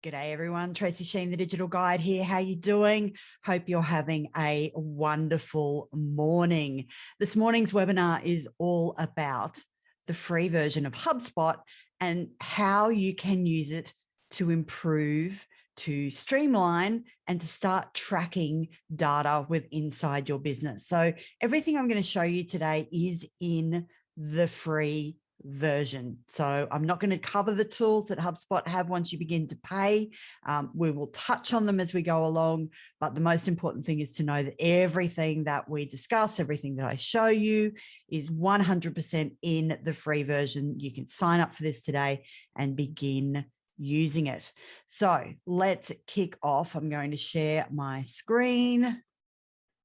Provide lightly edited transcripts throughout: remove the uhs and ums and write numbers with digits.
G'day everyone, Tracy Sheen, the Digital Guide here. How you doing? Hope you're having a wonderful morning. This morning's webinar is all about the free version of HubSpot and how you can use it to improve, to streamline, and to start tracking data with inside your business. So everything I'm going to show you today is in the free version. So I'm not going to cover the tools that HubSpot have once you begin to pay. We will touch on them as we go along, but the most important thing is to know that everything that we discuss, everything that I show you is 100% in the free version. You can sign up for this today and begin using it. So let's kick off. I'm going to share my screen.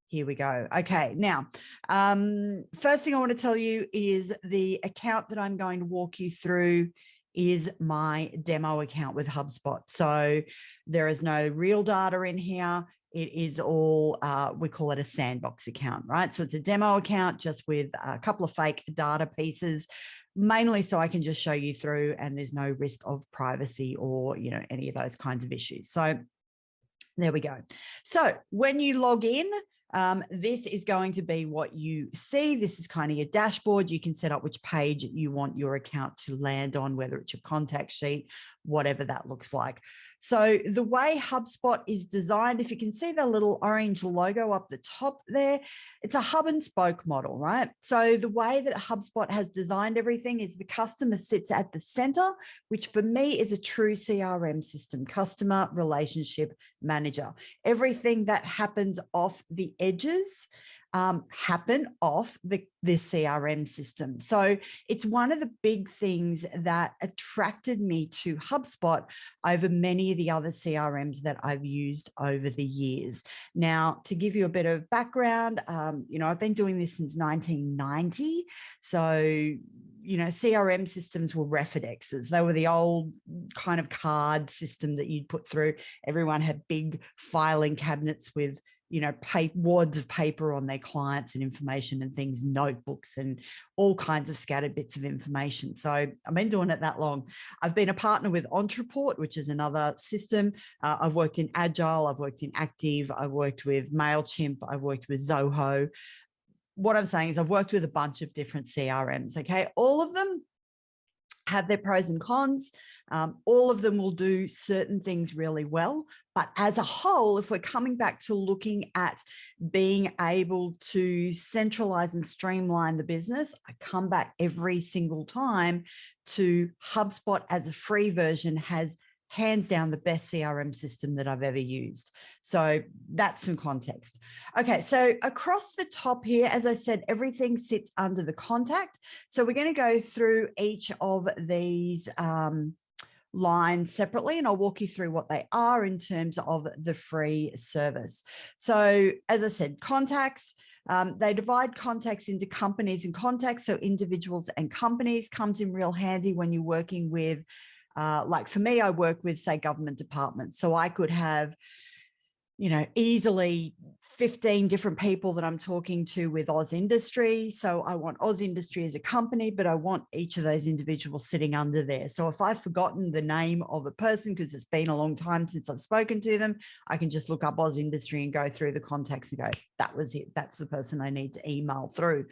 Here we go. Okay, now, first thing I want to tell you is the account that I'm going to walk you through is my demo account with HubSpot. So there is no real data in here. It is all, we call it a sandbox account, right? So it's a demo account just with a couple of fake data pieces, mainly so I can just show you through and there's no risk of privacy or, you know, any of those kinds of issues. So there we go. So when you log in, this is going to be what you see. This is kind of your dashboard. You can set up which page you want your account to land on, whether it's your contact sheet, whatever that looks like. So the way HubSpot is designed, if you can see the little orange logo up the top there, it's a hub and spoke model, right? So the way that HubSpot has designed everything is the customer sits at the center, which for me is a true CRM system, customer relationship manager. Everything that happens off the edges happen off the CRM system. So it's one of the big things that attracted me to HubSpot over many of the other CRMs that I've used over the years. Now, to give you a bit of background, you know, I've been doing this since 1990. So, you know, CRM systems were Refidexes. They were the old kind of card system that you'd put through. Everyone had big filing cabinets with, you know, wads of paper on their clients and information and things, notebooks and all kinds of scattered bits of information. So I've been doing it that long. I've been a partner with Ontraport, which is another system. I've worked in Agile, I've worked in Active, I've worked with MailChimp, I've worked with Zoho. What I'm saying is I've worked with a bunch of different CRMs, okay? All of them have their pros and cons. All of them will do certain things really well. But as a whole, if we're coming back to looking at being able to centralize and streamline the business, I come back every single time to HubSpot as a free version has hands down the best CRM system that I've ever used. So that's some context. Okay, so across the top here, as I said, everything sits under the contact. So we're going to go through each of these lines separately, and I'll walk you through what they are in terms of the free service. So as I said, contacts, they divide contacts into companies and contacts. So individuals and companies comes in real handy when you're working with like for me, I work with, say, government departments. So I could have, you know, easily 15 different people that I'm talking to with Oz Industry. So I want Oz Industry as a company, but I want each of those individuals sitting under there. So if I've forgotten the name of a person, because it's been a long time since I've spoken to them, I can just look up Oz Industry and go through the contacts and go, that was it. That's the person I need to email through.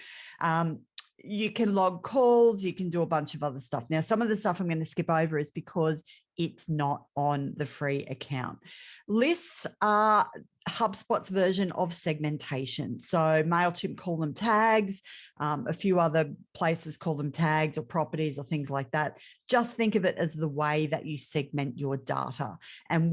You can log calls, you can do a bunch of other stuff. Now, some of the stuff I'm going to skip over is because it's not on the free account. Lists are HubSpot's version of segmentation. So MailChimp call them tags. A few other places call them tags or properties or things like that. Just think of it as the way that you segment your data. And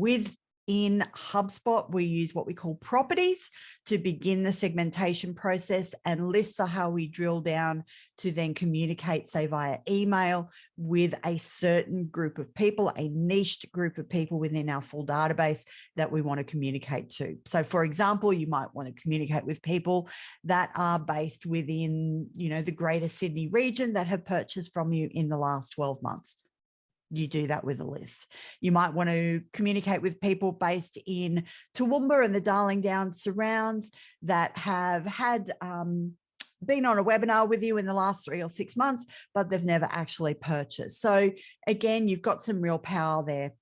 in HubSpot, we use what we call properties to begin the segmentation process, and lists are how we drill down to then communicate, say, via email with a certain group of people, a niched group of people within our full database that we want to communicate to. So, for example, you might want to communicate with people that are based within, you know, the greater Sydney region that have purchased from you in the last 12 months. You do that with a list. You might want to communicate with people based in Toowoomba and the Darling Downs surrounds that have had been on a webinar with you in the last 3 or 6 months, but they've never actually purchased. So again, you've got some real power there.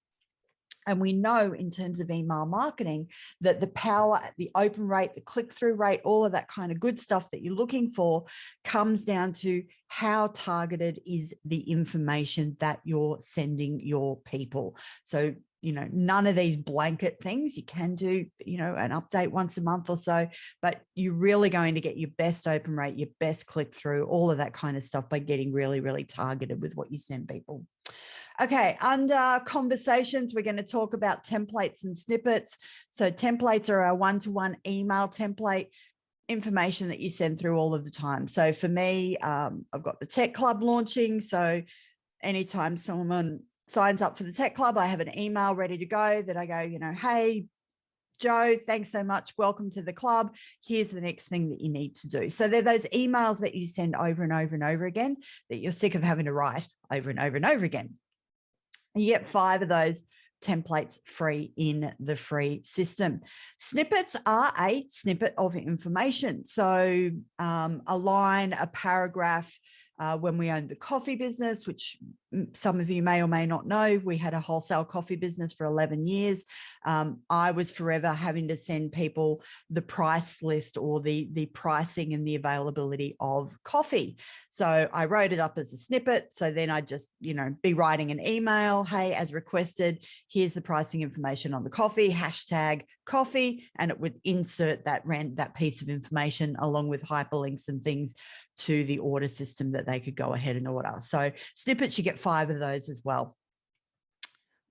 And we know in terms of email marketing that the power, the open rate, the click-through rate, all of that kind of good stuff that you're looking for comes down to how targeted is the information that you're sending your people. So, you know, none of these blanket things. You can do, you know, an update once a month or so, but you're really going to get your best open rate, your best click-through, all of that kind of stuff by getting really, really targeted with what you send people. Okay, under conversations, we're going to talk about templates and snippets. So templates are our one-to-one email template information that you send through all of the time. So for me, I've got the Tech Club launching. So anytime someone signs up for the Tech Club, I have an email ready to go that I go, you know, hey, Joe, thanks so much. Welcome to the club. Here's the next thing that you need to do. So they're those emails that you send over and over and over again that you're sick of having to write over and over and over again. You get 5 of those templates free in the free system. Snippets are a snippet of information. So a line, a paragraph. When we owned the coffee business, which some of you may or may not know, we had a wholesale coffee business for 11 years. I was forever having to send people the price list or the pricing and the availability of coffee. So I wrote it up as a snippet. So then I'd just, you know, be writing an email. Hey, as requested, here's the pricing information on the coffee, hashtag coffee, and it would insert that piece of information along with hyperlinks and things to the order system that they could go ahead and order. So snippets, you get 5 of those as well.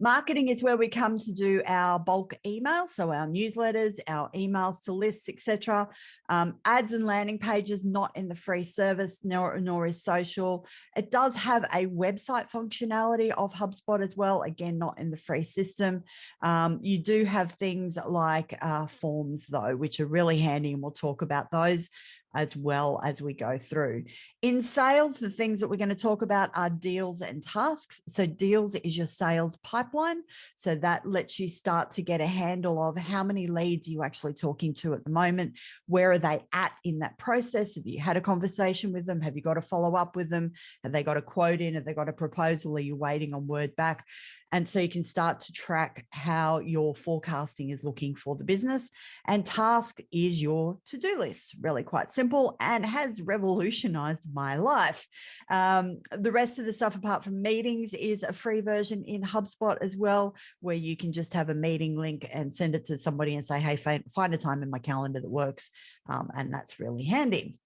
Marketing is where we come to do our bulk emails, so our newsletters, our emails to lists, etc. Ads and landing pages, not in the free service, nor is social. It does have a website functionality of HubSpot as well, again, not in the free system. You do have things like forms, though, which are really handy, and we'll talk about those as well as we go through. In sales, the things that we're going to talk about are deals and tasks. So deals is your sales pipeline. So that lets you start to get a handle of how many leads you're actually talking to at the moment. Where are they at in that process? Have you had a conversation with them? Have you got to follow up with them? Have they got a quote in? Have they got a proposal? Are you waiting on word back? And so you can start to track how your forecasting is looking for the business. And task is your to-do list, really quite simple, and has revolutionized my life. The rest of the stuff, apart from meetings, is a free version in HubSpot as well, where you can just have a meeting link and send it to somebody and say, hey, find a time in my calendar that works. And that's really handy.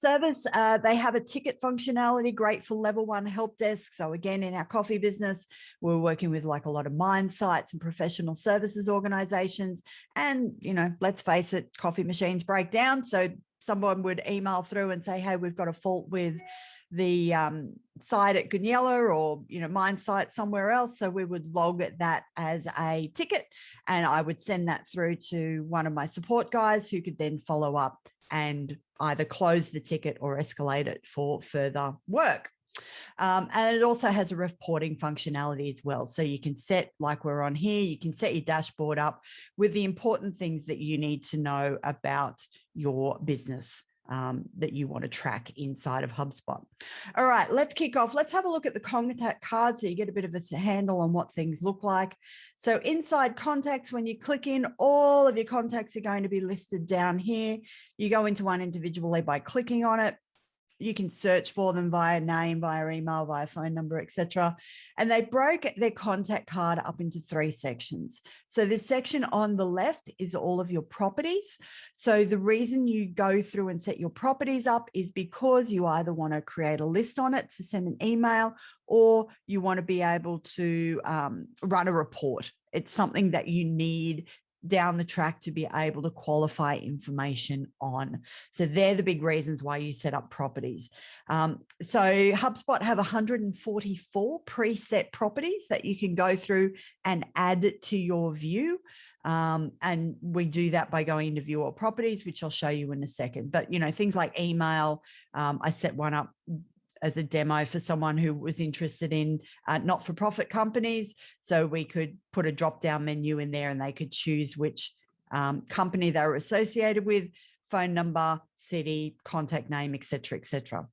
Service, they have a ticket functionality, great for level 1 help desk. So again, in our coffee business, we're working with like a lot of mine sites and professional services organizations. And, you know, let's face it, coffee machines break down. So someone would email through and say, hey, we've got a fault with the site at Goonyella, or, you know, mine site somewhere else. So we would log that as a ticket, and I would send that through to one of my support guys who could then follow up and either close the ticket or escalate it for further work. And it also has a reporting functionality as well. So you can set, like we're on here, you can set your dashboard up with the important things that you need to know about your business that you want to track inside of HubSpot. All right, let's kick off. Let's have a look at the contact card so you get a bit of a handle on what things look like. So inside contacts, when you click in, all of your contacts are going to be listed down here. You go into one individually by clicking on it. You can search for them via name, via email, via phone number, etc. And they broke their contact card up into 3 sections. So this section on the left is all of your properties. So the reason you go through and set your properties up is because you either want to create a list on it to send an email, or you want to be able to run a report. It's something that you need down the track to be able to qualify information on. So they're the big reasons why you set up properties. So HubSpot have 144 preset properties that you can go through and add to your view. And we do that by going into view all properties, which I'll show you in a second. But, you know, things like email, I set one up as a demo for someone who was interested in not-for-profit companies. So we could put a drop-down menu in there and they could choose which company they were associated with, phone number, city, contact name, et cetera, et cetera.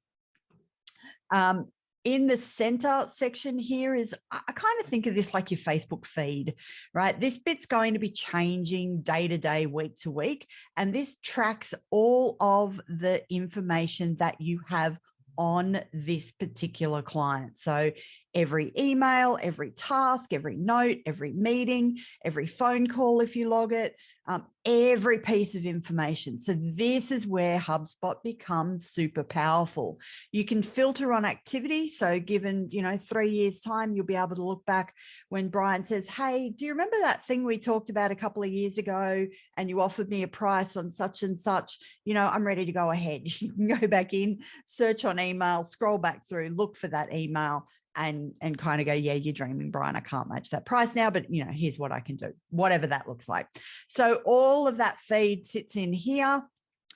In the center section here is, I kind of think of this like your Facebook feed, right? This bit's going to be changing day to day, week to week, and this tracks all of the information that you have on this particular client. So every email, every task, every note, every meeting, every phone call, if you log it, every piece of information. So this is where HubSpot becomes super powerful. You can filter on activity. So given, 3 years time, you'll be able to look back when Brian says, hey, do you remember that thing we talked about a couple of years ago and you offered me a price on such and such? I'm ready to go ahead. You can go back in, search on email, scroll back through, look for that email, and kind of go, yeah, you're dreaming, Brian. I can't match that price now, but here's what I can do, whatever that looks like. So all of that feed sits in here,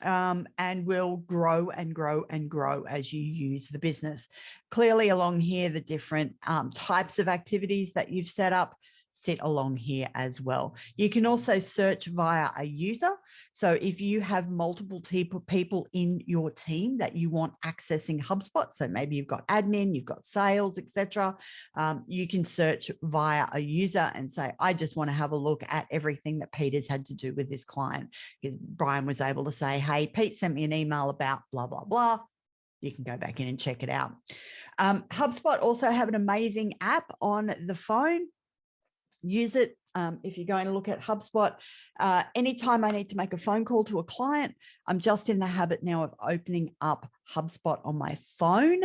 and will grow and grow and grow as you use the business. Clearly along here, the different types of activities that you've set up sit along here as well. You can also search via a user. So if you have multiple people in your team that you want accessing HubSpot, so maybe you've got admin, you've got sales, etc., you can search via a user and say, I just want to have a look at everything that Peter's had to do with this client. Because Brian was able to say, hey, Pete sent me an email about blah, blah, blah. You can go back in and check it out. HubSpot also have an amazing app on the phone. Use it if you're going to look at HubSpot. Anytime I need to make a phone call to a client, I'm just in the habit now of opening up HubSpot on my phone,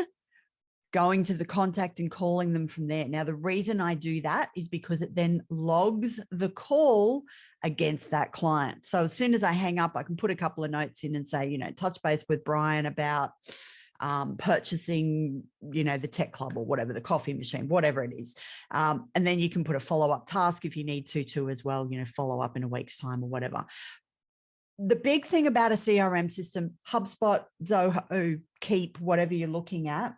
going to the contact and calling them from there. Now, the reason I do that is because it then logs the call against that client. So as soon as I hang up, I can put a couple of notes in and say, touch base with Brian about purchasing, the tech club or whatever, the coffee machine, whatever it is. And then you can put a follow-up task if you need to as well, follow up in a week's time or whatever. The big thing about a CRM system, HubSpot, Zoho, Keep, whatever you're looking at,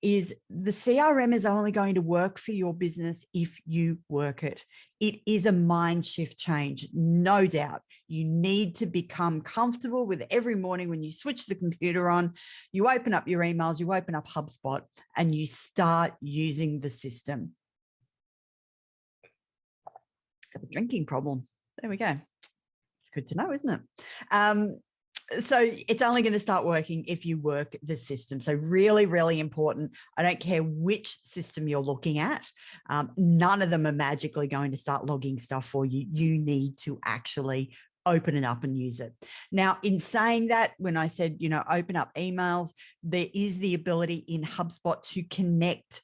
is the CRM is only going to work for your business if you work it. It is a mind shift change, no doubt. You need to become comfortable with every morning when you switch the computer on, you open up your emails, you open up HubSpot, and you start using the system. Got a drinking problem. There we go. It's good to know, isn't it? So it's only going to start working if you work the system. So really, really important. I don't care which system you're looking at. None of them are magically going to start logging stuff for you. You need to actually open it up and use it. Now, in saying that, when I said, open up emails, there is the ability in HubSpot to connect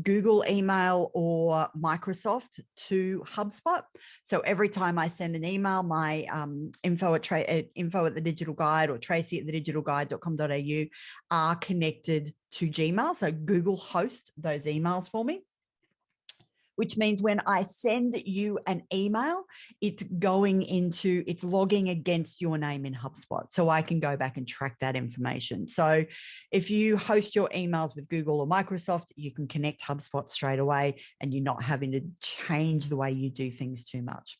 Google email or Microsoft to HubSpot. So every time I send an email, my info at the Digital Guide or Tracy at thedigitalguide.com.au are connected to Gmail. So Google hosts those emails for me, which means when I send you an email, it's logging against your name in HubSpot. So I can go back and track that information. So if you host your emails with Google or Microsoft, you can connect HubSpot straight away and you're not having to change the way you do things too much.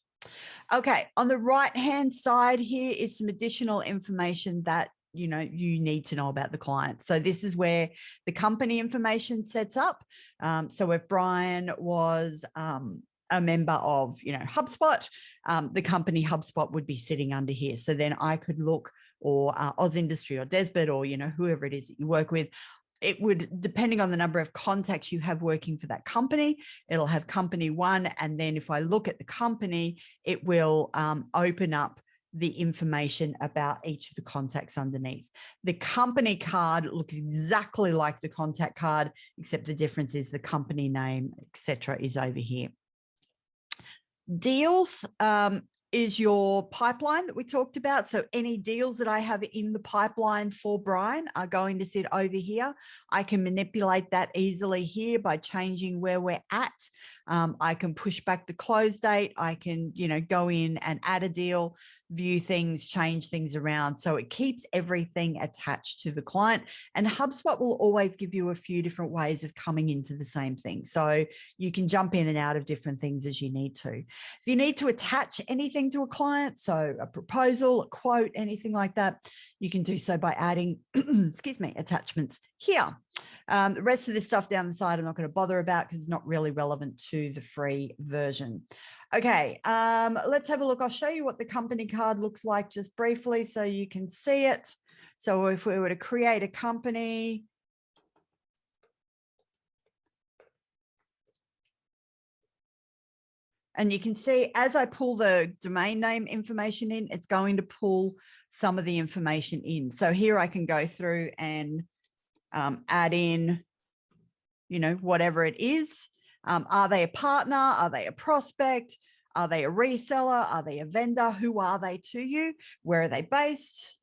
Okay, on the right-hand side here is some additional information that you need to know about the client. So this is where the company information sets up. So if Brian was a member of, HubSpot, the company HubSpot would be sitting under here. So then I could look, or Oz Industry or Desbert or, whoever it is that you work with, it would, depending on the number of contacts you have working for that company, it'll have company one. And then if I look at the company, it will open up the information about each of the contacts underneath. The company card looks exactly like the contact card, except the difference is the company name, etc., is over here. Deals is your pipeline that we talked about. So any deals that I have in the pipeline for Brian are going to sit over here. I can manipulate that easily here by changing where we're at. I can push back the close date. I can, go in and add a deal, view things, change things around. So it keeps everything attached to the client, and HubSpot will always give you a few different ways of coming into the same thing. So you can jump in and out of different things as you need to. If you need to attach anything to a client, so a proposal, a quote, anything like that, you can do so by adding, excuse me, attachments here. The rest of this stuff down the side, I'm not going to bother about because it's not really relevant to the free version. Okay, let's have a look. I'll show you what the company card looks like just briefly so you can see it. So if we were to create a company, and you can see as I pull the domain name information in, it's going to pull some of the information in. So here I can go through and add in, you know, whatever it is. Are they a partner? Are they a prospect? Are they a reseller? Are they a vendor? Who are they to you? Where are they based?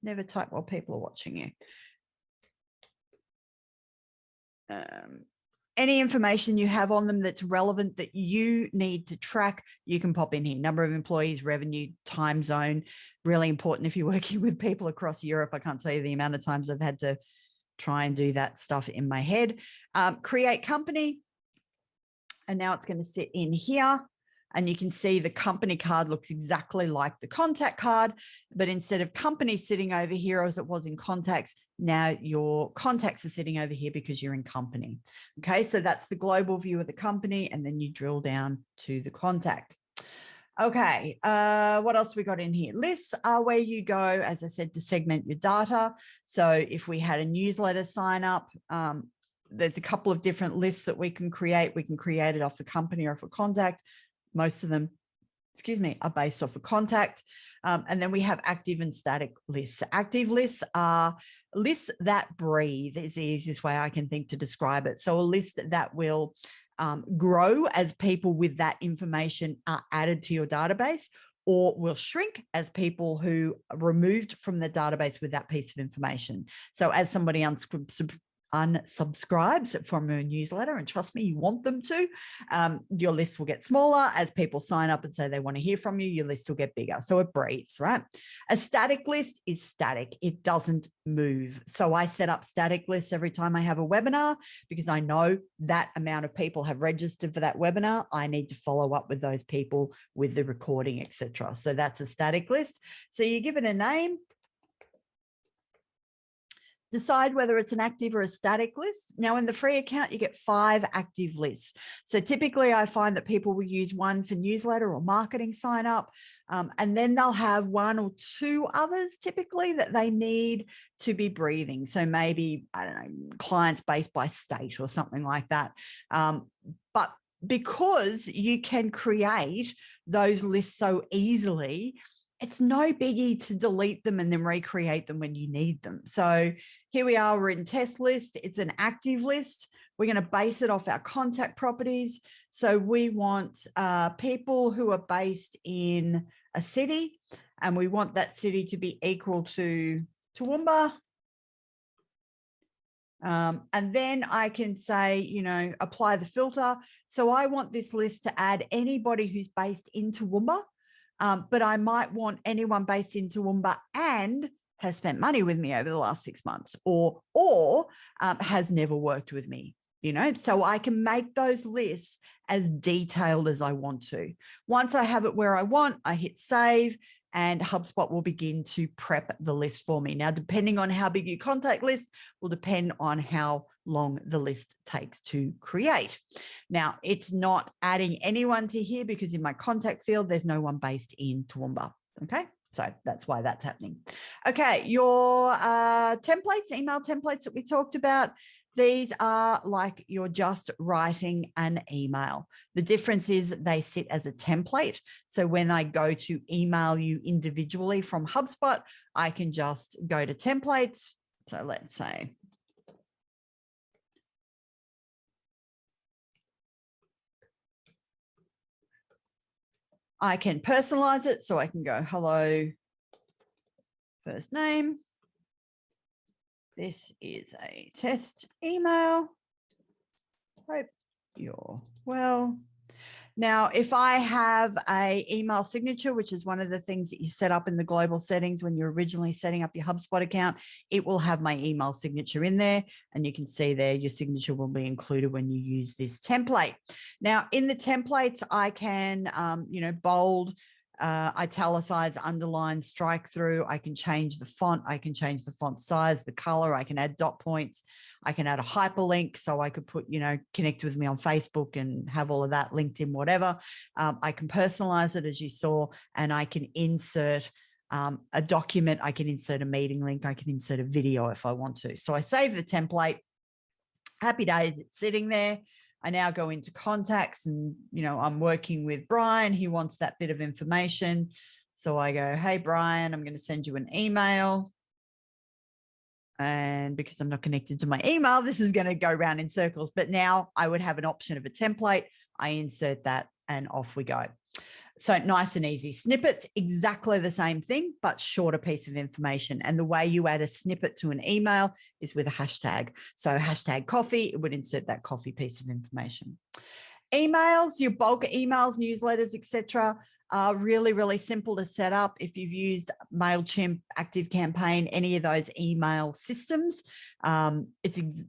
Never type while people are watching you. Any information you have on them that's relevant that you need to track, you can pop in here. Number of employees, revenue, time zone, really important if you're working with people across Europe. I can't tell you the amount of times I've had to try and do that stuff in my head. Create company. And now it's going to sit in here. And you can see the company card looks exactly like the contact card, but instead of company sitting over here as it was in contacts, now your contacts are sitting over here because you're in company. Okay, so that's the global view of the company, and then you drill down to the contact. Okay, what else we got in here? Lists are where you go, as I said, to segment your data. So if we had a newsletter sign up, there's a couple of different lists that we can create. We can create it off a company or off a contact. Most of them, are based off a contact. And then we have active and static lists. Active lists are lists that breathe is the easiest way I can think to describe it. So a list that will grow as people with that information are added to your database, or will shrink as people who are removed from the database with that piece of information. So as somebody unsubscribes from a newsletter, and trust me, you want them to, your list will get smaller. As people sign up and say they want to hear from you, your list will get bigger. So it breathes, right? A static list is static. It doesn't move. So I set up static lists every time I have a webinar because I know that amount of people have registered for that webinar. I need to follow up with those people with the recording, etc. So that's a static list. So you give it a name. Decide whether it's an active or a static list. Now, in the free account, you get 5 active lists. So typically I find that people will use one for newsletter or marketing sign up, and then they'll have 1 or 2 others typically that they need to be breathing. So maybe, I don't know, clients based by state or something like that. But because you can create those lists so easily, it's no biggie to delete them and then recreate them when you need them. So here we are, we're in test list. It's an active list. We're going to base it off our contact properties. So we want people who are based in a city, and we want that city to be equal to Toowoomba. And then I can say, you know, apply the filter. So I want this list to add anybody who's based in Toowoomba. But I might want anyone based in Toowoomba and has spent money with me over the last 6 months, or has never worked with me, you know, so I can make those lists as detailed as I want to. Once I have it where I want, I hit save, and HubSpot will begin to prep the list for me. Now, depending on how big your contact list will depend on how long the list takes to create. Now, it's not adding anyone to here because in my contact field, there's no one based in Toowoomba. Okay, so that's why that's happening. Okay, your templates, email templates that we talked about, these are like you're just writing an email. The difference is they sit as a template. So when I go to email you individually from HubSpot, I can just go to templates. So let's say, I can personalize it. So I can go, hello, first name. This is a test email. Hope you're well. Now, if I have an email signature, which is one of the things that you set up in the global settings when you're originally setting up your HubSpot account, it will have my email signature in there. And you can see there, your signature will be included when you use this template. Now, in the templates, I can, you know, bold, italicize, underline, strike through. I can change the font. I can change the font size, the color. I can add dot points. I can add a hyperlink. So I could put, connect with me on Facebook and have all of that, LinkedIn, whatever. I can personalize it, as you saw, and I can insert a document. I can insert a meeting link. I can insert a video if I want to. So I save the template. Happy days, it's sitting there. I now go into contacts and, I'm working with Brian. He wants that bit of information. So I go, hey, Brian, I'm going to send you an email. And because I'm not connected to my email, this is going to go round in circles. But now I would have an option of a template. I insert that and off we go. So nice and easy. Snippets, exactly the same thing, but shorter piece of information. And the way you add a snippet to an email is with a hashtag. So hashtag coffee, it would insert that coffee piece of information. Emails, your bulk emails, newsletters, etc., are really, really simple to set up. If you've used MailChimp, ActiveCampaign, any of those email systems, it's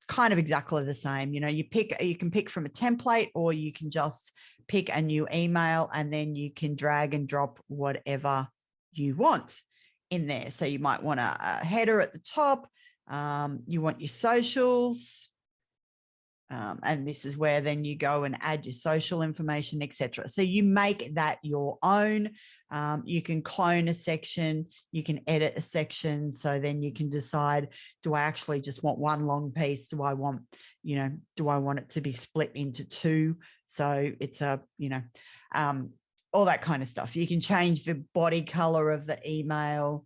kind of exactly the same. You can pick from a template, or you can just pick a new email and then you can drag and drop whatever you want in there. So you might want a header at the top. You want your socials. And this is where then you go and add your social information, etc. So you make that your own. You can clone a section, you can edit a section. So then you can decide, do I actually just want one long piece? Do I want it to be split into two? So it's all that kind of stuff. You can change the body color of the email,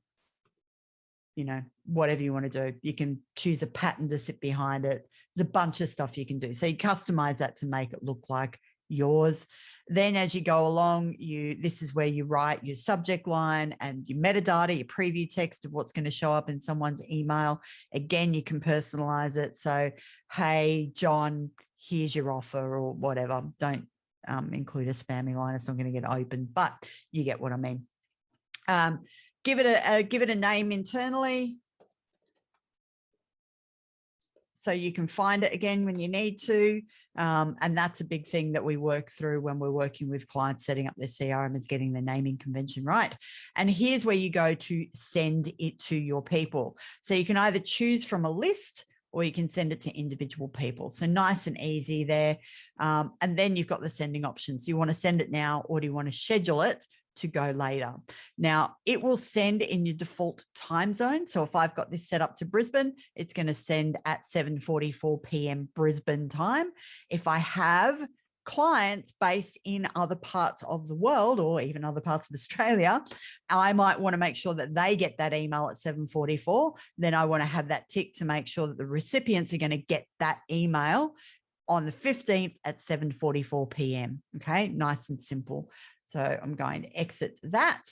whatever you want to do. You can choose a pattern to sit behind it. There's a bunch of stuff you can do. So you customize that to make it look like yours. Then as you go along, this is where you write your subject line and your metadata, your preview text of what's going to show up in someone's email. Again, you can personalize it. So, hey, John, here's your offer or whatever. Don't include a spammy line. It's not going to get opened, but you get what I mean. Give it a name internally, so you can find it again when you need to. And that's a big thing that we work through when we're working with clients setting up their CRM, is getting the naming convention right. And here's where you go to send it to your people. So you can either choose from a list or you can send it to individual people. So nice and easy there. And then you've got the sending options. Do you want to send it now, or do you want to schedule it to go later? Now, it will send in your default time zone. So if I've got this set up to Brisbane, it's going to send at 7:44 p.m. Brisbane time. If I have clients based in other parts of the world, or even other parts of Australia, I might want to make sure that they get that email at 7:44. Then I want to have that tick to make sure that the recipients are going to get that email on the 15th at 7:44 p.m. Okay, nice and simple. So I'm going to exit that.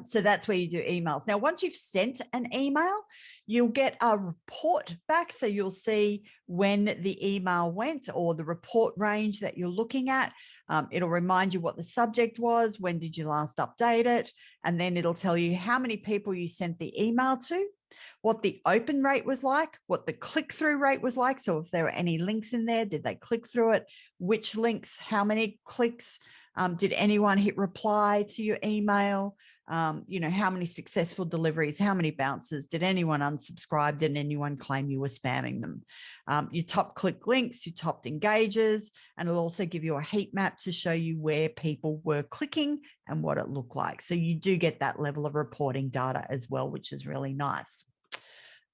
So that's where you do emails. Now, once you've sent an email, you'll get a report back. So you'll see when the email went, or the report range that you're looking at. It'll remind you what the subject was, when did you last update it, and then it'll tell you how many people you sent the email to, what the open rate was like, what the click-through rate was like. So if there were any links in there, did they click through it? Which links, how many clicks? Did anyone hit reply to your email? How many successful deliveries, how many bounces, did anyone unsubscribe, did anyone claim you were spamming them? Your top click links, your top engages, and it'll also give you a heat map to show you where people were clicking and what it looked like. So you do get that level of reporting data as well, which is really nice.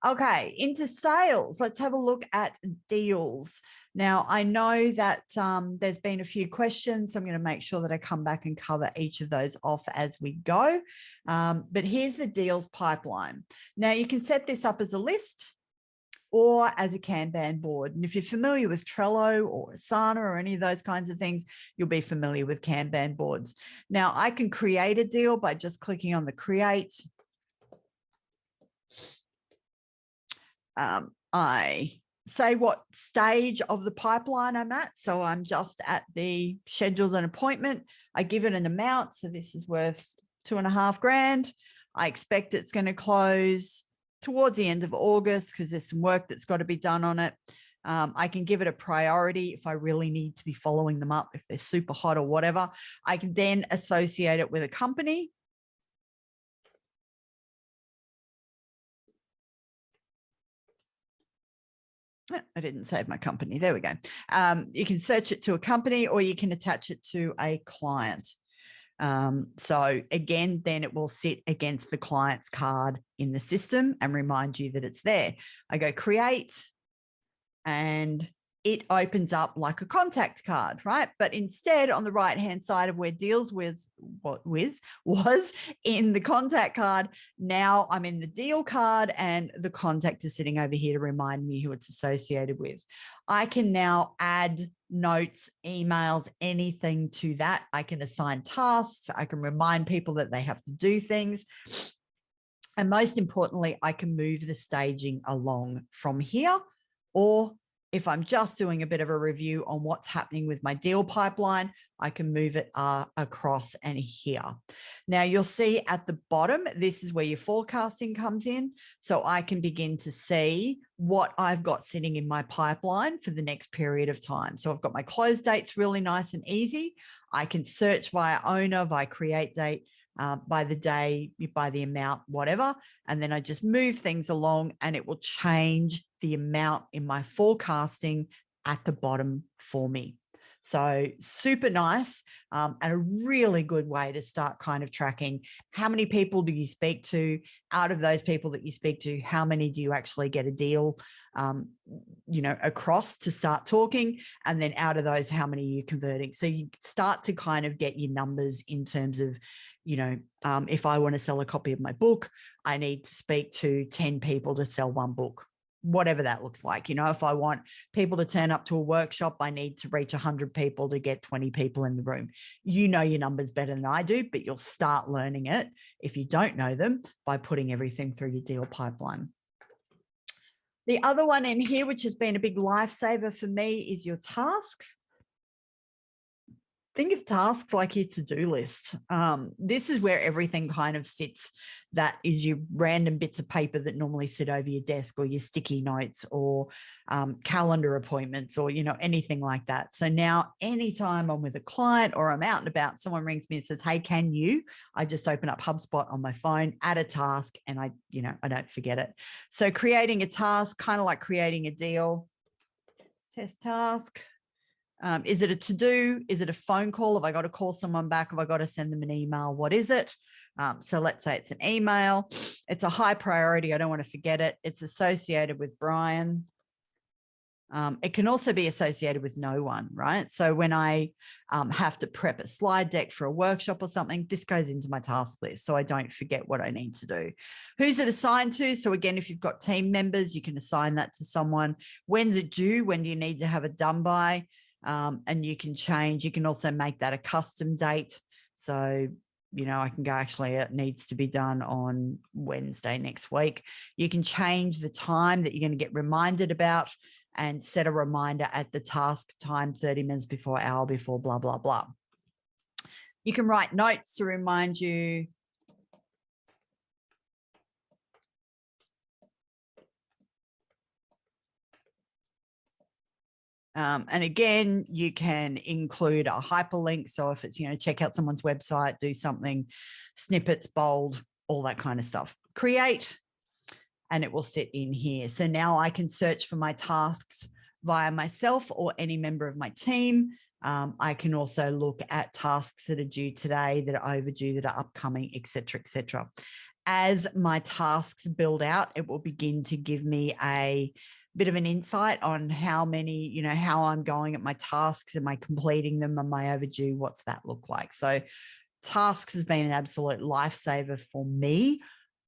Okay, into sales. Let's have a look at deals. Now, I know that there's been a few questions, so I'm going to make sure that I come back and cover each of those off as we go. But here's the deals pipeline. Now, you can set this up as a list or as a Kanban board. And if you're familiar with Trello or Asana or any of those kinds of things, you'll be familiar with Kanban boards. Now, I can create a deal by just clicking on the create. I say what stage of the pipeline I'm at. So I'm just at the scheduled an appointment. I give it an amount. So this is worth $2,500. I expect it's going to close towards the end of August because there's some work that's got to be done on it. I can give it a priority if I really need to be following them up, if they're super hot or whatever. I can then associate it with a company. I didn't save my company. There we go. You can search it to a company or you can attach it to a client. So again, then it will sit against the client's card in the system and remind you that it's there. I go create and it opens up like a contact card, right? But instead on the right-hand side of where deals with what was in the contact card, now I'm in the deal card and the contact is sitting over here to remind me who it's associated with. I can now add notes, emails, anything to that. I can assign tasks. I can remind people that they have to do things. And most importantly, I can move the staging along from here, or if I'm just doing a bit of a review on what's happening with my deal pipeline, I can move it across and here. Now you'll see at the bottom, this is where your forecasting comes in. So I can begin to see what I've got sitting in my pipeline for the next period of time. So I've got my close dates really nice and easy. I can search via owner, via create date, by the day, by the amount, whatever. And then I just move things along and it will change the amount in my forecasting at the bottom for me. So super nice, and a really good way to start kind of tracking how many people do you speak to. Out of those people that you speak to, how many do you actually get a deal, across to start talking? And then out of those, how many are you converting? So you start to kind of get your numbers in terms of, if I want to sell a copy of my book, I need to speak to 10 people to sell one book, whatever that looks like. If I want people to turn up to a workshop, I need to reach 100 people to get 20 people in the room. You know your numbers better than I do, but you'll start learning it if you don't know them by putting everything through your deal pipeline. The other one in here, which has been a big lifesaver for me, is your tasks. Think of tasks like your to-do list. This is where everything kind of sits. That is your random bits of paper that normally sit over your desk, or your sticky notes, or calendar appointments, or, anything like that. So now anytime I'm with a client or I'm out and about, someone rings me and says, hey, can you? I just open up HubSpot on my phone, add a task, and I don't forget it. So creating a task, kind of like creating a deal. Test task. Is it a to-do? Is it a phone call? Have I got to call someone back? Have I got to send them an email? What is it? So let's say it's an email. It's a high priority. I don't want to forget it. It's associated with Brian. It can also be associated with no one, right? So when I have to prep a slide deck for a workshop or something, this goes into my task list so I don't forget what I need to do. Who's it assigned to? So again, if you've got team members, you can assign that to someone. When's it due? When do you need to have it done by? And you can change. You can also make that a custom date. So, I can go, actually, it needs to be done on Wednesday next week. You can change the time that you're going to get reminded about and set a reminder at the task time, 30 minutes before, hour before, blah, blah, blah. You can write notes to remind you. And again, you can include a hyperlink. So if it's, check out someone's website, do something, snippets, bold, all that kind of stuff. Create, and it will sit in here. So now I can search for my tasks via myself or any member of my team. I can also look at tasks that are due today, that are overdue, that are upcoming, et cetera, et cetera. As my tasks build out, it will begin to give me a bit of an insight on how many, how I'm going at my tasks. Am I completing them? Am I overdue? What's that look like? So tasks has been an absolute lifesaver for me.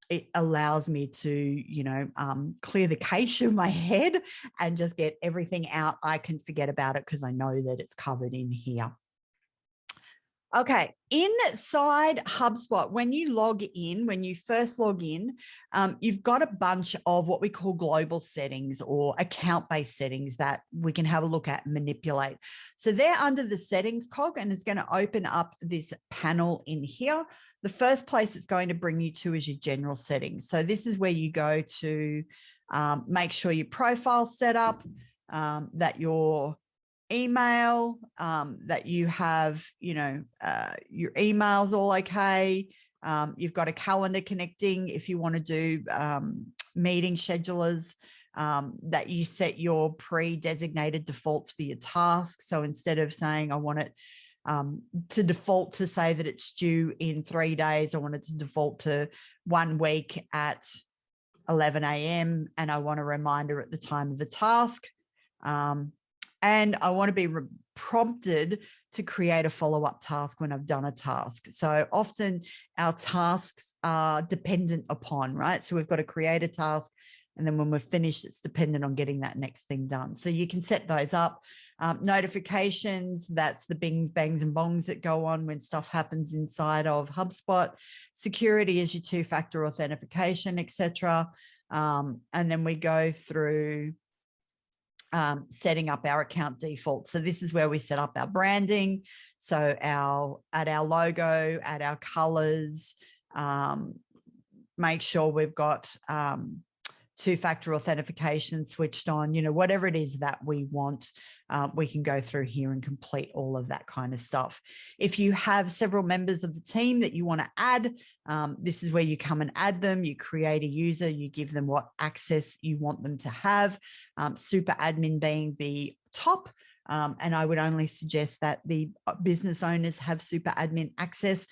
It allows me to, clear the cache of my head and just get everything out. I can forget about it because I know that it's covered in here. Okay, inside HubSpot, when you first log in, you've got a bunch of what we call global settings or account-based settings that we can have a look at and manipulate. So they're under the settings cog, and it's going to open up this panel in here. The first place it's going to bring you to is your general settings. So this is where you go to Make sure your profile's set up, that your email, that you have, your email's all okay. You've got a calendar connecting if you want to do meeting schedulers, that you set your pre-designated defaults for your tasks. So instead of saying, I want it to default to say that it's due in 3 days, I want it to default to 1 week at 11 a.m. and I want a reminder at the time of the task. And I want to be prompted to create a follow-up task when I've done a task. So often our tasks are dependent upon, right? So we've got to create a task, and then when we're finished, it's dependent on getting that next thing done. So you can set those up. Notifications, that's the bings, bangs, and bongs that go on when stuff happens inside of HubSpot. Security is your two-factor authentication, etc. And then we go through setting up our account default. So this is where we set up our branding. So add our logo, add our colors, make sure we've got two-factor authentication switched on, whatever it is that we want, we can go through here and complete all of that kind of stuff. If you have several members of the team that you want to add, this is where you come and add them. You create a user, you give them what access you want them to have, super admin being the top. And I would only suggest that the business owners have super admin access.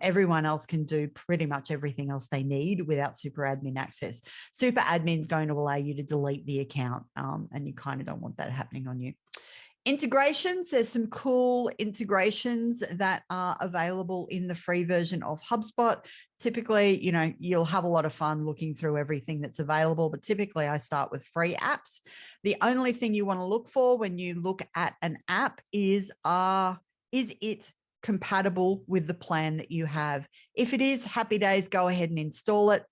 Everyone else can do pretty much everything else they need without super admin access. Super admin is going to allow you to delete the account, and you kind of don't want that happening on you. Integrations, there's some cool integrations that are available in the free version of HubSpot. Typically, you'll have a lot of fun looking through everything that's available, but typically I start with free apps. The only thing you want to look for when you look at an app is it compatible with the plan that you have? If it is, happy days, go ahead and install it.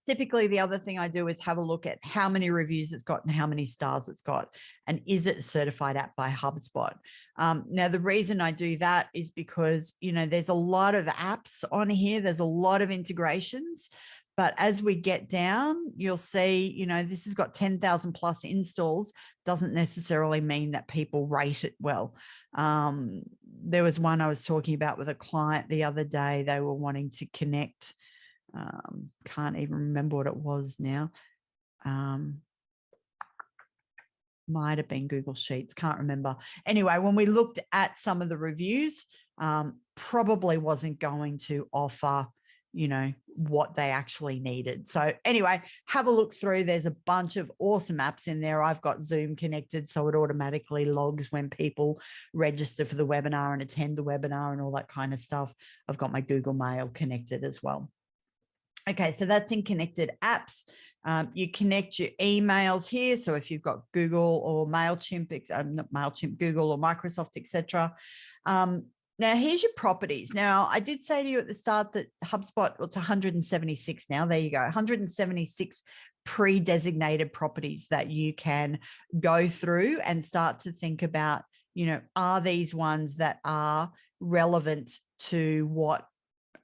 Typically, the other thing I do is have a look at how many reviews it's got and how many stars it's got, and is it a certified app by HubSpot? Now, the reason I do that is because, there's a lot of apps on here. There's a lot of integrations. But as we get down, you'll see, this has got 10,000 plus installs. Doesn't necessarily mean that people rate it well. There was one I was talking about with a client the other day. They were wanting to connect. Can't even remember what it was now. Might have been Google Sheets. Can't remember. Anyway, when we looked at some of the reviews, probably wasn't going to offer what they actually needed. So anyway, have a look through. There's a bunch of awesome apps in there. I've got Zoom connected, so it automatically logs when people register for the webinar and attend the webinar and all that kind of stuff. I've got my Google Mail connected as well. Okay, so that's in connected apps. You connect your emails here. So if you've got Google or MailChimp, not MailChimp, Google or Microsoft, etc. Now, here's your properties. Now, I did say to you at the start that HubSpot, it's 176 now. There you go, 176 pre-designated properties that you can go through and start to think about, are these ones that are relevant to what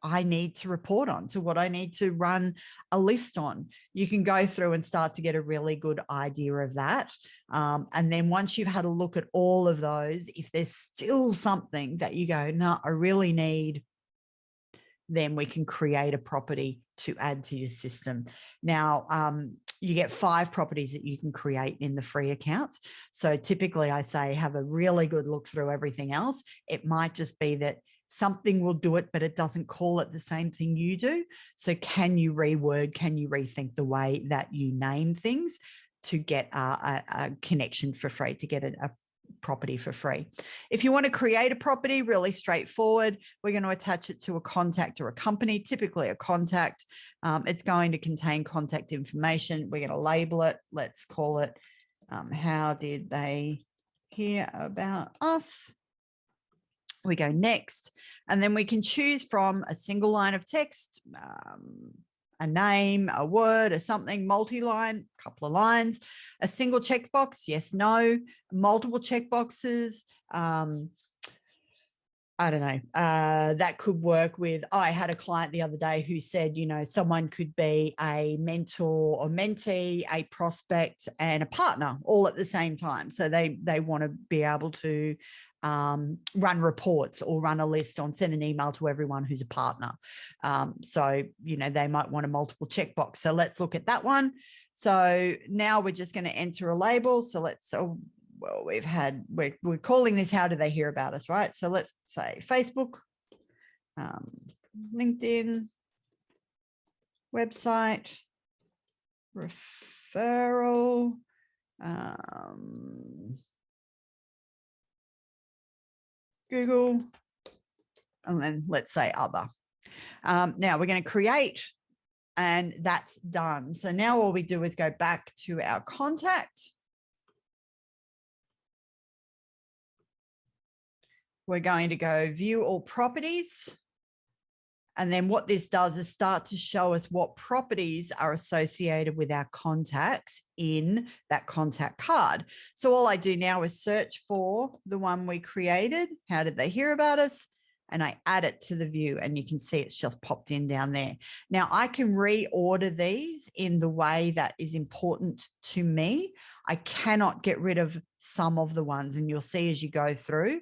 I need to report on, to what I need to run a list on. You can go through and start to get a really good idea of that. And then once you've had a look at all of those, if there's still something that you go, no, I really need, then we can create a property to add to your system. Now, you get 5 properties that you can create in the free account. So typically I say, have a really good look through everything else. It might just be that something will do it, but it doesn't call it the same thing you do. So can you reword, can you rethink the way that you name things to get a connection for free, to get a property for free? If you want to create a property, really straightforward, we're going to attach it to a contact or a company, typically a contact. It's going to contain contact information. We're going to label it. Let's call it, how did they hear about us? We go next, and then we can choose from a single line of text, a name, a word, or something, multi-line, a couple of lines, a single checkbox, yes, no, multiple checkboxes, I don't know, that could work with, I had a client the other day who said, you know, someone could be a mentor or mentee, a prospect and a partner all at the same time. So they want to be able to run reports or run a list on, send an email to everyone who's a partner. So, you know, they might want a multiple checkbox. So let's look at that one. So now we're just going to enter a label. So let's, well, we're calling this, how do they hear about us, right? So let's say Facebook, LinkedIn, website, referral, Google, and then let's say other. Now we're going to create, and that's done. So now all we do is go back to our contact. We're going to go view all properties. And then what this does is start to show us what properties are associated with our contacts in that contact card. So all I do now is search for the one we created. How did they hear about us? And I add it to the view, and you can see it's just popped in down there. Now I can reorder these in the way that is important to me. I cannot get rid of some of the ones, and you'll see as you go through,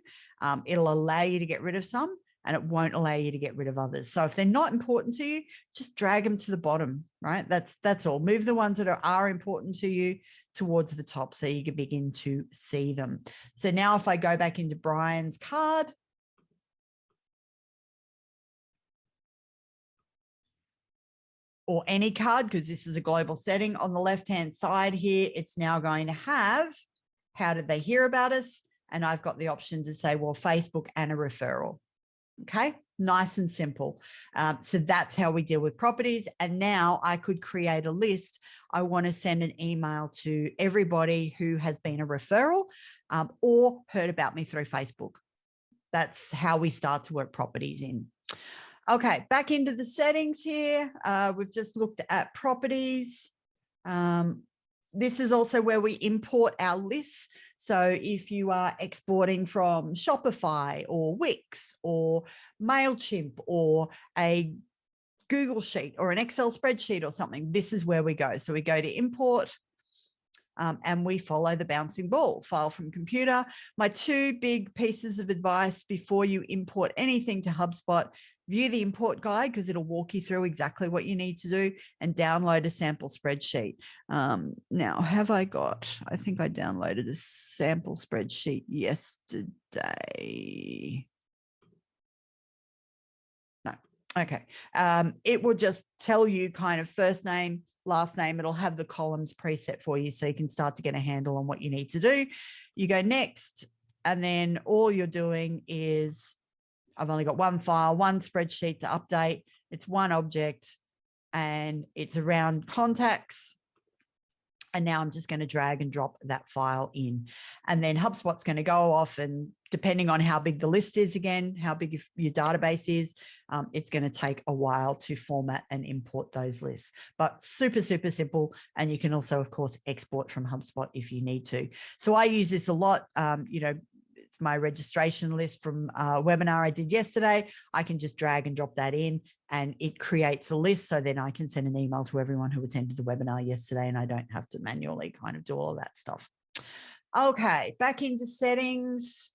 it'll allow you to get rid of some, and it won't allow you to get rid of others. So if they're not important to you, just drag them to the bottom, right? That's all. Move the ones that are important to you towards the top so you can begin to see them. So now if I go back into Brian's card, or any card, because this is a global setting, on the left-hand side here, it's now going to have, how did they hear about us? And I've got the option to say, well, Facebook and a referral. Okay, nice and simple. So that's how we deal with properties. And now I could create a list. I want to send an email to everybody who has been a referral or heard about me through Facebook. That's how we start to work properties in. Okay, back into the settings here. We've just looked at properties. This is also where we import our lists. So if you are exporting from Shopify or Wix or MailChimp or a Google Sheet or an Excel spreadsheet or something, this is where we go. So we go to import and we follow the bouncing ball, file from computer. My two big pieces of advice before you import anything to HubSpot: view the import guide, because it'll walk you through exactly what you need to do, and download a sample spreadsheet. Now, have I got, I think I downloaded a sample spreadsheet yesterday. No. Okay. It will just tell you kind of first name, last name. It'll have the columns preset for you so you can start to get a handle on what you need to do. You go next, and then all you're doing is, I've only got one file, one spreadsheet to update. It's one object and it's around contacts. And now I'm just going to drag and drop that file in. And then HubSpot's going to go off, and depending on how big the list is, again, how big your database is, it's going to take a while to format and import those lists. But super, super simple. And you can also, of course, export from HubSpot if you need to. So I use this a lot. You know, it's my registration list from a webinar I did yesterday. I can just drag and drop that in, and it creates a list. So then I can send an email to everyone who attended the webinar yesterday, and I don't have to manually kind of do all of that stuff. Okay, back into settings.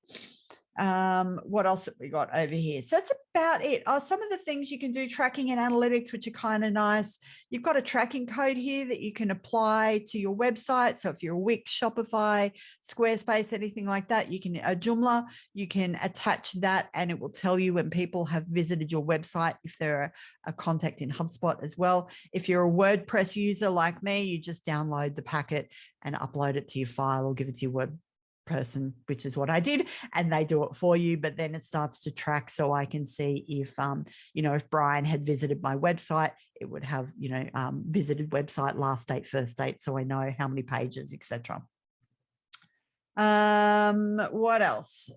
What else have we got over here? So that's about it. Some of the things you can do, tracking and analytics, which are kind of nice. You've got a tracking code here that you can apply to your website. So if you're a Wix, Shopify, Squarespace, anything like that, you can, a Joomla, you can attach that, and it will tell you when people have visited your website, if they're a contact in HubSpot as well. If you're a WordPress user like me, you just download the packet and upload it to your file, or give it to your web person, which is what I did, and they do it for you. But then it starts to track, so I can see if you know, if Brian had visited my website, it would have, you know, visited website, last date, first date, so I know how many pages, etc. What else?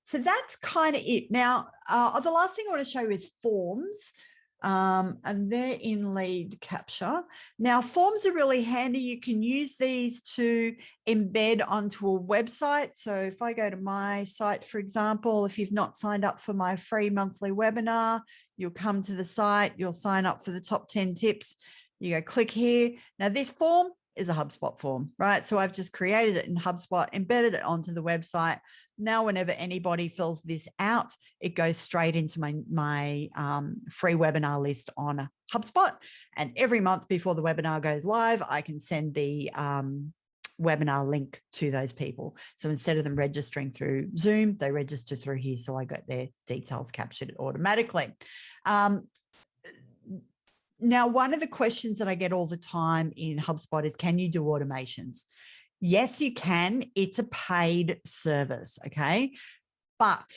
So that's kind of it. Now, the last thing I want to show you is forms. and they're in lead capture. Now, forms are really handy. You can use these to embed onto a website. So if I go to my site, for example, if you've not signed up for my free monthly webinar, you'll come to the site, you'll sign up for the top 10 tips. You go click here. Now, this form is a HubSpot form, right? So I've just created it in HubSpot, embedded it onto the website. Now, whenever anybody fills this out, it goes straight into my free webinar list on HubSpot. And every month before the webinar goes live, I can send the webinar link to those people. So instead of them registering through Zoom, they register through here. So I got their details captured automatically. Now, one of the questions that I get all the time in HubSpot is, can you do automations? Yes, you can. It's a paid service, okay? But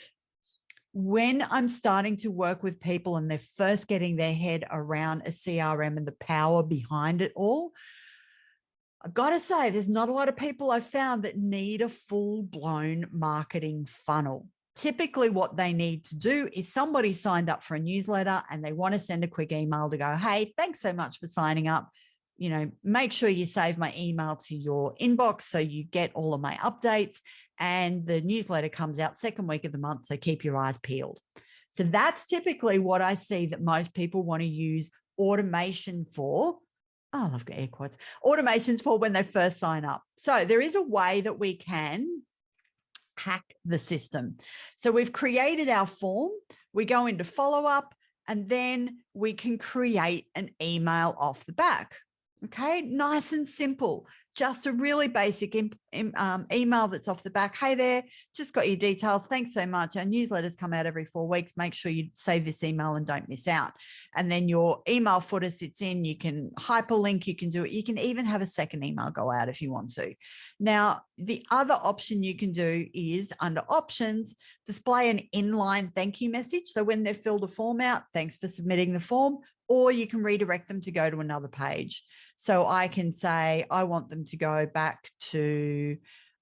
when I'm starting to work with people and they're first getting their head around a CRM and the power behind it all, I've got to say, there's not a lot of people I've found that need a full-blown marketing funnel. Typically what they need to do is somebody signed up for a newsletter and they want to send a quick email to go, hey, thanks so much for signing up. You know, make sure you save my email to your inbox so you get all of my updates, and the newsletter comes out second week of the month. So keep your eyes peeled. So that's typically what I see that most people want to use automation for. Oh, I've got air quotes. Automations for when they first sign up. So there is a way that we can hack the system. So we've created our form, we go into follow-up, and then we can create an email off the back. Okay, nice and simple. Just a really basic email that's off the back. Hey there, just got your details. Thanks so much. Our newsletters come out every 4 weeks. Make sure you save this email and don't miss out. And then your email footer sits in. You can hyperlink. You can do it. You can even have a second email go out if you want to. Now, the other option you can do is under options, display an inline thank you message. So when they've filled a form out, thanks for submitting the form, or you can redirect them to go to another page. So I can say, I want them to go back to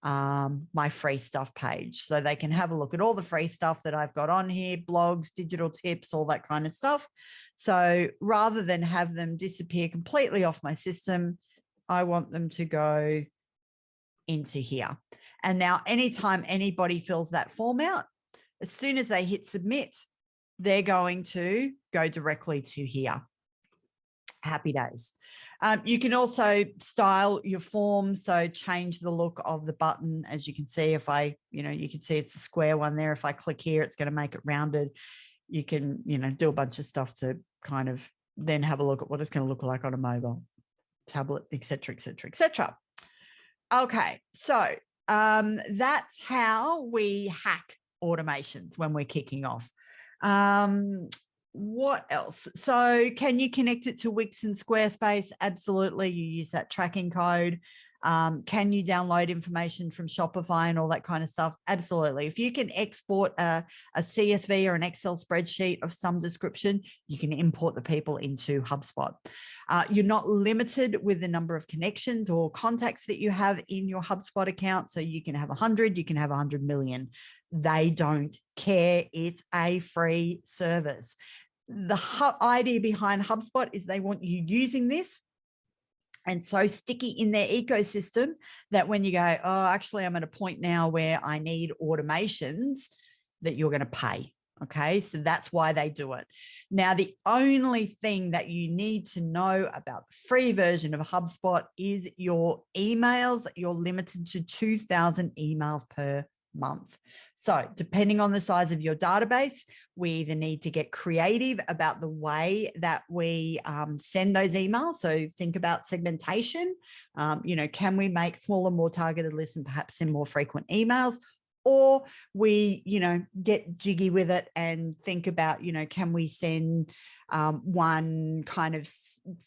my free stuff page. So they can have a look at all the free stuff that I've got on here, blogs, digital tips, all that kind of stuff. So rather than have them disappear completely off my system, I want them to go into here. And now anytime anybody fills that form out, as soon as they hit submit, they're going to go directly to here. Happy days. You can also style your form, so change the look of the button. As you can see, if I, you can see it's a square one there. If I click here, it's going to make it rounded. You can, do a bunch of stuff to kind of then have a look at what it's going to look like on a mobile tablet, et cetera, et cetera, et cetera. Okay, so that's how we hack automations when we're kicking off. What else? So can you connect it to Wix and Squarespace? Absolutely. You use that tracking code. Can you download information from Shopify and all that kind of stuff? Absolutely. If you can export a CSV or an Excel spreadsheet of some description, you can import the people into HubSpot. You're not limited with the number of connections or contacts that you have in your HubSpot account. So you can have 100, you can have 100 million. They don't care. It's a free service. The idea behind HubSpot is they want you using this and so sticky in their ecosystem that when you go, oh, actually, I'm at a point now where I need automations, that you're going to pay. Okay, so that's why they do it. Now, the only thing that you need to know about the free version of HubSpot is your emails. You're limited to 2,000 emails per month. So depending on the size of your database, we either need to get creative about the way that we send those emails. So think about segmentation. Can we make smaller, more targeted lists and perhaps send more frequent emails? Or we, get jiggy with it and think about, can we send one kind of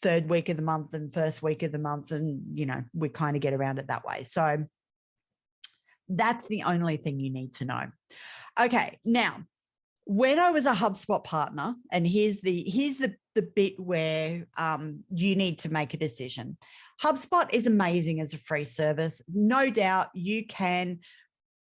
third week of the month and first week of the month, and, we kind of get around it that way. So that's the only thing you need to know. Okay, now, when I was a HubSpot partner, and here's the bit where you need to make a decision. HubSpot is amazing as a free service. No doubt you can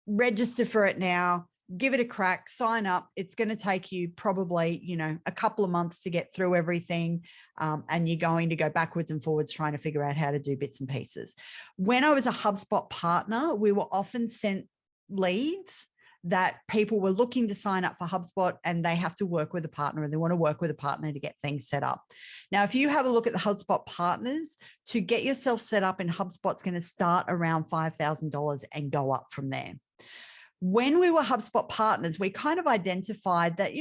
register for it now, give it a crack, sign up. It's going to take you probably, a couple of months to get through everything. And you're going to go backwards and forwards trying to figure out how to do bits and pieces. When I was a HubSpot partner, we were often sent leads that people were looking to sign up for HubSpot and they have to work with a partner, and they want to work with a partner to get things set up. Now, if you have a look at the HubSpot partners, to get yourself set up in HubSpot, it's going to start around $5,000 and go up from there. When we were HubSpot partners, we kind of identified that,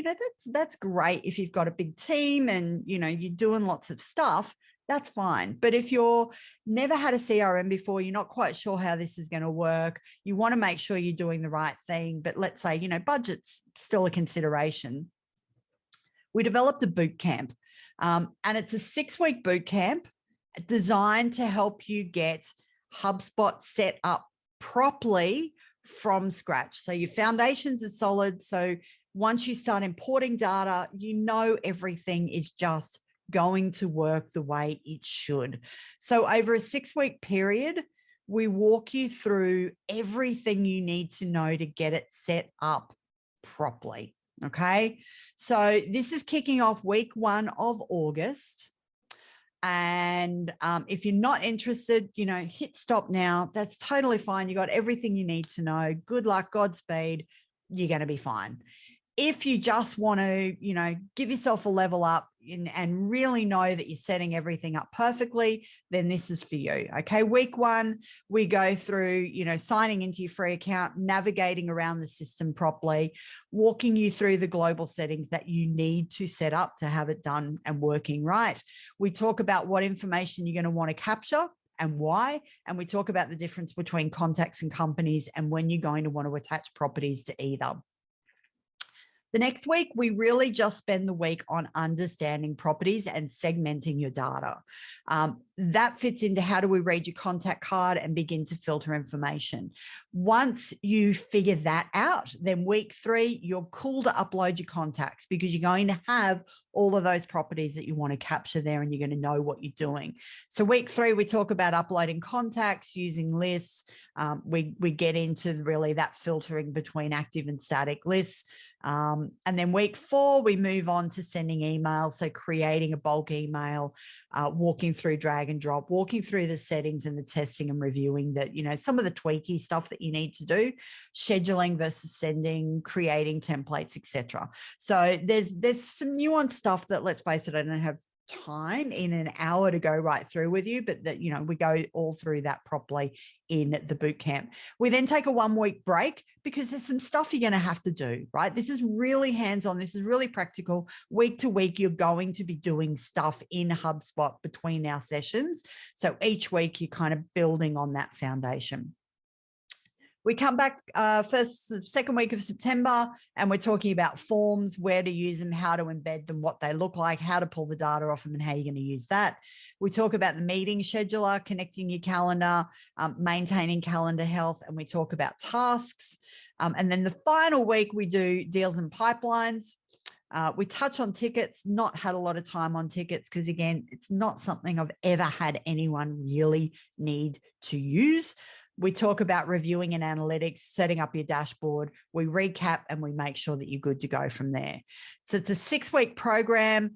that's great if you've got a big team and, you're doing lots of stuff, that's fine. But if you're never had a CRM before, you're not quite sure how this is going to work, you want to make sure you're doing the right thing, but let's say, budget's still a consideration. We developed a boot camp, and it's a 6-week boot camp designed to help you get HubSpot set up properly from scratch. So your foundations are solid. So once you start importing data, everything is just going to work the way it should. So over a 6-week period, we walk you through everything you need to know to get it set up properly. Okay. So this is kicking off week 1 of August. And if you're not interested, hit stop now. That's totally fine. You got everything you need to know. Good luck, Godspeed. You're going to be fine. If you just want to, give yourself a level up and really know that you're setting everything up perfectly, then this is for you. Okay. Week 1, we go through, signing into your free account, navigating around the system properly, walking you through the global settings that you need to set up to have it done and working right. We talk about what information you're going to want to capture and why. And we talk about the difference between contacts and companies and when you're going to want to attach properties to either. The next week, we really just spend the week on understanding properties and segmenting your data. That fits into how do we read your contact card and begin to filter information. Once you figure that out, then week 3, you're cool to upload your contacts because you're going to have all of those properties that you want to capture there and you're going to know what you're doing. So week 3, we talk about uploading contacts, using lists. We get into really that filtering between active and static lists. And then week 4, we move on to sending emails. So creating a bulk email, walking through drag and drop, walking through the settings and the testing and reviewing that, some of the tweaky stuff that you need to do, scheduling versus sending, creating templates, etc. So there's some nuanced stuff that, let's face it, I don't have time in an hour to go right through with you, but that, we go all through that properly in the boot camp. We then take a 1-week break because there's some stuff you're going to have to do, right? This is really hands-on. This is really practical. Week to week, you're going to be doing stuff in HubSpot between our sessions. So each week you're kind of building on that foundation. We come back second week of September, and we're talking about forms, where to use them, how to embed them, what they look like, how to pull the data off them, and how you're going to use that. We talk about the meeting scheduler, connecting your calendar, maintaining calendar health, and we talk about tasks. And then the final week, we do deals and pipelines. We touch on tickets, not had a lot of time on tickets because, again, it's not something I've ever had anyone really need to use. We talk about reviewing and analytics, setting up your dashboard. We recap and we make sure that you're good to go from there. So it's a 6-week program.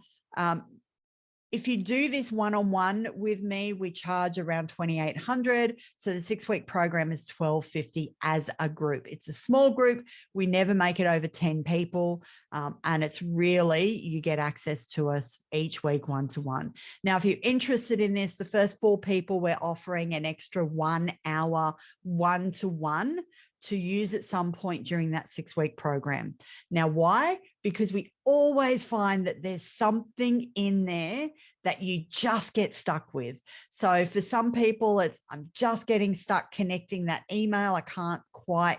If you do this one-on-one with me, we charge around $2,800. So the 6-week program is $1,250 as a group. It's a small group. We never make it over 10 people. And it's really, you get access to us each week one-to-one. Now, if you're interested in this, the first 4 people, we're offering an extra 1 hour one-to-one to use at some point during that 6-week program. Now, why? Because we always find that there's something in there that you just get stuck with. So for some people, it's, I'm just getting stuck connecting that email. I can't quite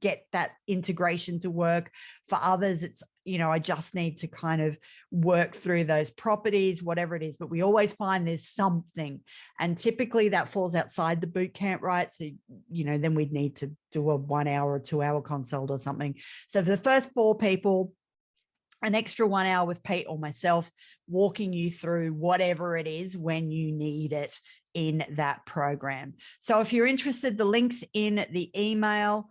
get that integration to work. For others, it's, I just need to kind of work through those properties, whatever it is, but we always find there's something. And typically that falls outside the boot camp, right? So, then we'd need to do a 1 hour or 2 hour consult or something. So for the first 4 people, an extra 1 hour with Pete or myself, walking you through whatever it is when you need it in that program. So if you're interested, the link's in the email.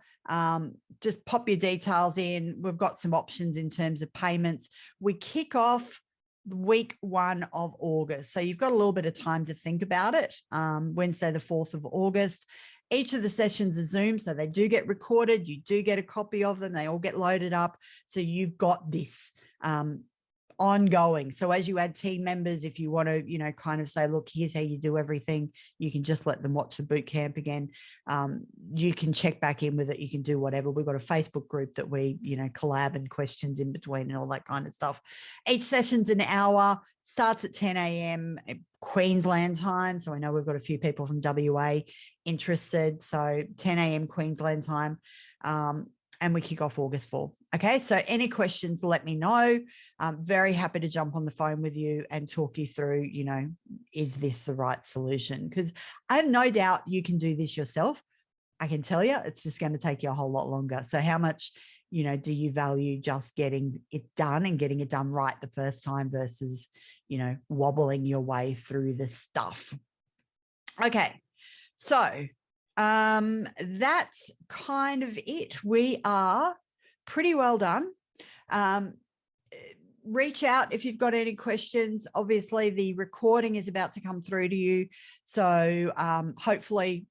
Just pop your details in. We've got some options in terms of payments. We kick off week 1 of August. So you've got a little bit of time to think about it. Wednesday, the 4th of August. Each of the sessions are Zoom, so they do get recorded. You do get a copy of them. They all get loaded up. So you've got this ongoing. So as you add team members, if you want to, kind of say, look, here's how you do everything, you can just let them watch the boot camp again. You can check back in with it. You can do whatever. We've got a Facebook group that we, collab and questions in between and all that kind of stuff. Each session's an hour, starts at 10 a.m. Queensland time. So I know we've got a few people from WA interested. So 10 a.m. Queensland time. And we kick off August 4. Okay, so any questions, let me know. I'm very happy to jump on the phone with you and talk you through, is this the right solution? Because I have no doubt you can do this yourself. I can tell you, it's just going to take you a whole lot longer. So how much, do you value just getting it done and getting it done right the first time versus, wobbling your way through the stuff? Okay, so that's kind of it. We are pretty well done. Reach out if you've got any questions. Obviously, the recording is about to come through to you. So hopefully,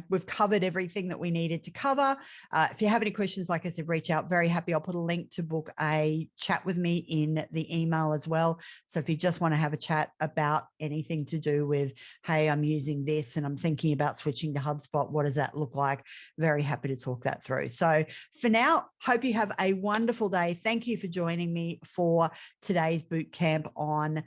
we've covered everything that we needed to cover. If you have any questions, like I said, reach out. Very happy. I'll put a link to book a chat with me in the email as well. So if you just want to have a chat about anything to do with, hey, I'm using this and I'm thinking about switching to HubSpot, what does that look like? Very happy to talk that through. So for now, hope you have a wonderful day. Thank you for joining me for today's boot camp on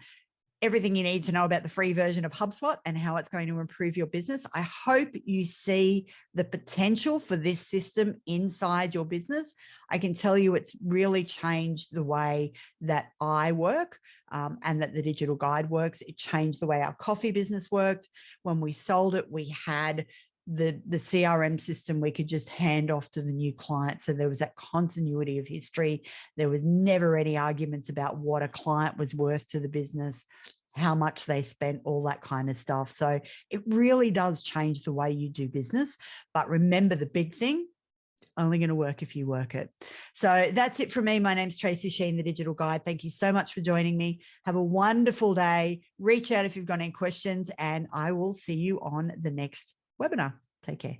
everything you need to know about the free version of HubSpot and how it's going to improve your business. I hope you see the potential for this system inside your business. I can tell you it's really changed the way that I work and that the digital guide works. It changed the way our coffee business worked. When we sold it, we had the CRM system we could just hand off to the new client. So there was that continuity of history. There was never any arguments about what a client was worth to the business, how much they spent, all that kind of stuff. So it really does change the way you do business. But remember the big thing, only going to work if you work it. So that's it from me. My name's Tracy Sheen, the Digital Guide. Thank you so much for joining me. Have a wonderful day. Reach out if you've got any questions, and I will see you on the next webinar. Take care.